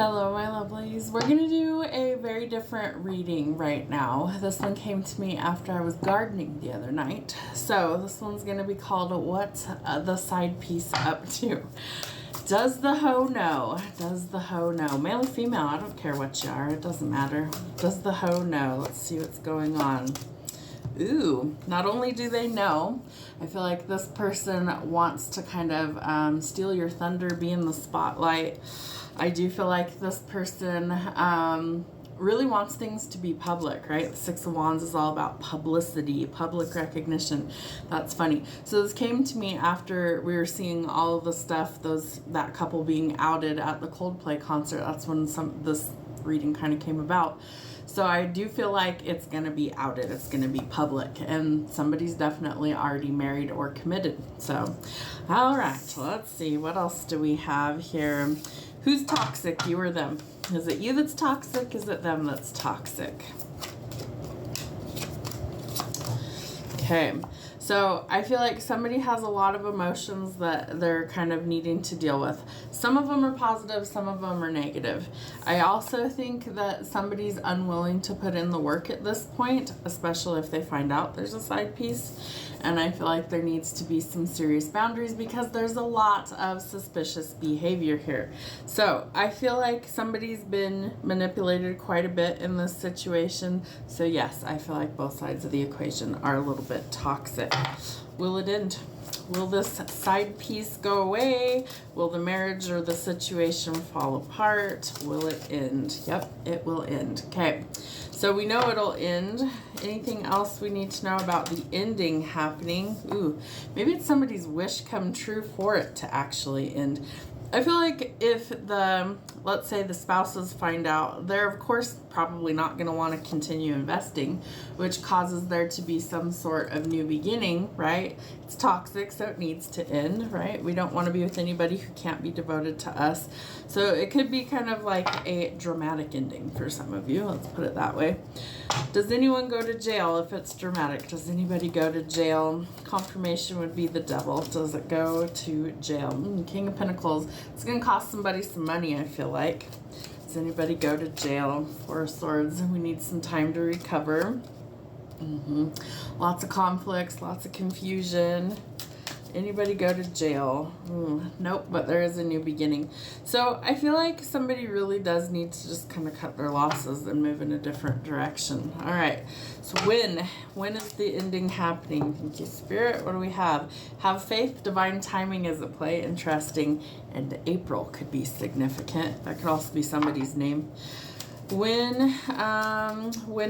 Hello, my lovelies. We're going to do a very different reading right now. This one came to me after I was gardening the other night. So this one's going to be called What's the Side Piece Up To? Does the hoe know? Does the hoe know? Male or female, I don't care what you are. It doesn't matter. Does the hoe know? Let's see what's going on. Ooh, not only do they know, I feel like this person wants to kind of steal your thunder, be in the spotlight. I do feel like this person really wants things to be public, right? The Six of Wands is all about publicity, public recognition. That's funny. So this came to me after we were seeing all of the stuff, that couple being outed at the Coldplay concert. That's when this reading kind of came about. So I do feel like it's going to be outed. It's going to be public. And somebody's definitely already married or committed. So, all right. Let's see. What else do we have here? Who's toxic? You or them? Is it you that's toxic? Is it them that's toxic? Okay. So I feel like somebody has a lot of emotions that they're kind of needing to deal with. Some of them are positive, some of them are negative. I also think that somebody's unwilling to put in the work at this point, especially if they find out there's a side piece. And I feel like there needs to be some serious boundaries because there's a lot of suspicious behavior here. So I feel like somebody's been manipulated quite a bit in this situation. So yes, I feel like both sides of the equation are a little bit toxic. Will it end? Will this side piece go away? Will the marriage or the situation fall apart? Will it end? Yep, it will end. Okay, so we know it'll end. Anything else we need to know about the ending happening? Ooh, maybe it's somebody's wish come true for it to actually end. I feel like if let's say the spouses find out, they're of course probably not going to want to continue investing, which causes there to be some sort of new beginning, right? It's toxic, so it needs to end, right? We don't want to be with anybody who can't be devoted to us. So it could be kind of like a dramatic ending for some of you. Let's put it that way. Does anyone go to jail if it's dramatic? Does anybody go to jail? Confirmation would be the devil. Does it go to jail? King of Pentacles. It's going to cost somebody some money, I feel like. Does anybody go to jail? Four of Swords. We need some time to recover. Lots of conflicts, lots of confusion. Anybody go to jail? Nope, but there is a new beginning. So I feel like somebody really does need to just kind of cut their losses and move in a different direction. All right, so when is the ending happening? Thank you, Spirit. What do we have? Have faith, divine timing is at play, interesting, and April could be significant. That could also be somebody's name. When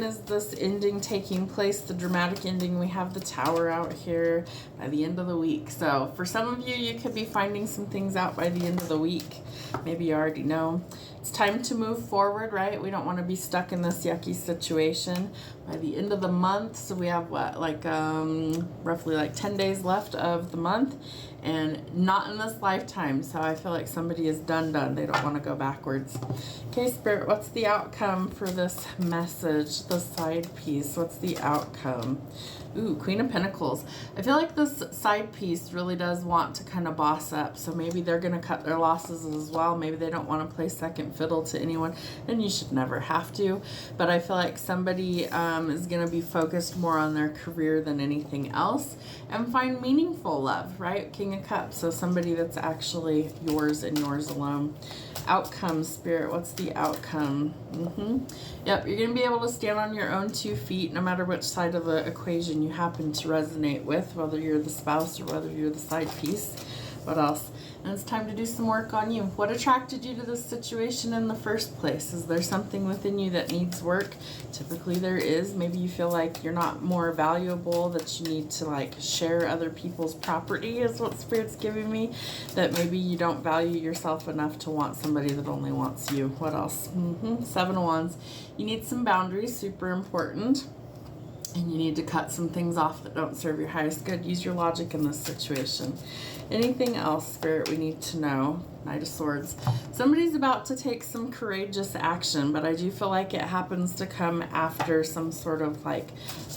is this ending taking place? The dramatic ending, we have the Tower out here by the end of the week. So for some of you, you could be finding some things out by the end of the week. Maybe you already know. It's time to move forward, right? We don't want to be stuck in this yucky situation by the end of the month. So we have what, like roughly like 10 days left of the month, and not in this lifetime. So I feel like somebody is done. They don't want to go backwards. Okay, Spirit, what's the outcome for this message? The side piece, what's the outcome? Ooh, Queen of Pentacles. I feel like this side piece really does want to kind of boss up. So maybe they're going to cut their losses as well. Maybe they don't want to play second fiddle to anyone. And you should never have to. But I feel like somebody is going to be focused more on their career than anything else. And find meaningful love, right? King of Cups. So somebody that's actually yours and yours alone. Outcome, Spirit. What's the outcome? Yep, you're going to be able to stand on your own 2 feet no matter which side of the equation you happen to resonate with, whether you're the spouse or whether you're the side piece. What else? And it's time to do some work on you. What attracted you to this situation in the first place? Is there something within you that needs work? Typically there is. Maybe you feel like you're not more valuable, that you need to like share other people's property is what Spirit's giving me. That maybe you don't value yourself enough to want somebody that only wants you. What else? 7 of Wands. You need some boundaries, super important. And you need to cut some things off that don't serve your highest good. Use your logic in this situation. Anything else, Spirit, we need to know? Knight of Swords. Somebody's about to take some courageous action, but I do feel like it happens to come after some sort of like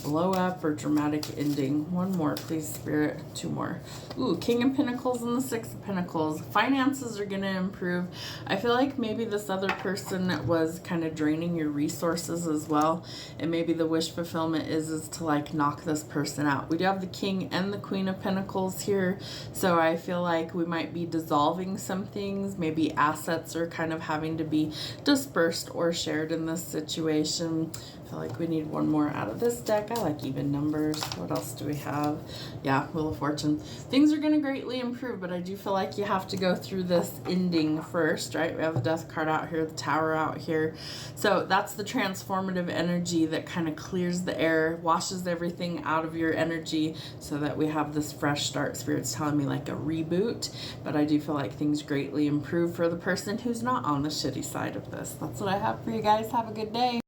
blow up or dramatic ending. One more, please, Spirit. Two more. Ooh, King of Pentacles and the Six of Pentacles. Finances are going to improve. I feel like maybe this other person was kind of draining your resources as well, and maybe the wish fulfillment is to like knock this person out. We do have the King and the Queen of Pentacles here, so I feel like we might be dissolving some things. Maybe assets are kind of having to be dispersed or shared in this situation. I feel like we need one more out of this deck. I like even numbers. What else do we have? Yeah, Wheel of Fortune. Things are going to greatly improve, but I do feel like you have to go through this ending first, right? We have the Death card out here, the Tower out here. So that's the transformative energy that kind of clears the air, washes everything out of your energy so that we have this fresh start. Spirit's telling me like a reboot, but I do feel like things greatly improve for the person who's not on the shitty side of this. That's what I have for you guys. Have a good day.